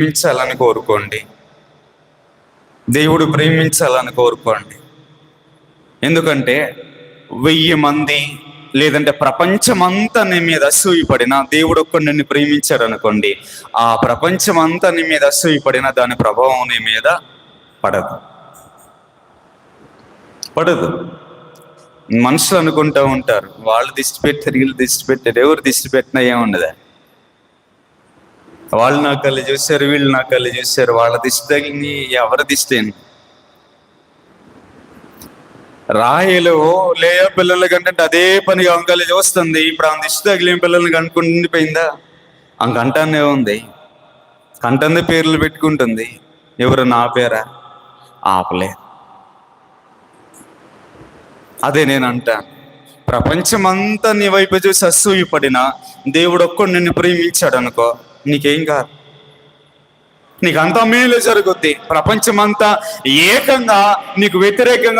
ప్రేమించాలని కోరుకోండి. దేవుడు ప్రేమించాలని కోరుకోండి. ఎందుకంటే 1000 మంది లేదంటే ప్రపంచమంతా నీ మీద అసూయపడినా దేవుడు ఒక్కడు నిన్ను ప్రేమించాడు అనుకోండి, ఆ ప్రపంచమంతా నీ మీద అసూయపడినా దాని ప్రభావం నీ మీద పడదు. మనుషులు అనుకుంటూ ఉంటారు, వాళ్ళు దిష్టి పెట్టారు, వీళ్ళు దిష్టి పెట్టారు. ఎవరు దిష్టి పెట్టినా ఏముండదా? వాళ్ళు నా కళ్ళు చూశారు, వీళ్ళు నా కళ్ళు చూశారు, వాళ్ళ దిష్టి తగిలి ఎవరి దిష్టి ఏంటి? రాహేలు లేయా పిల్లల కంటే అదే పనిగా అంకలు చూస్తుంది. ఇప్పుడు ఆమె దిష్టి తగిలిన పిల్లల్ని కనుక్కుంటూ ఉండిపోయిందా? ఆమె కంటానే ఉంది, కంటందే పేర్లు పెట్టుకుంటుంది. ఎవరు? నా పేరా? ఆపలే. అదే నేను అంటాను, ప్రపంచమంతా నీ వైపు చూసి అసూయపడినా దేవుడు ఒక్కడు నిన్ను ప్రేమించాడు అనుకో, నీకేం కాదు, నీకు అంతా మేలు జరుగుద్ది. ప్రపంచమంతా ఏకంగా నీకు వ్యతిరేకంగా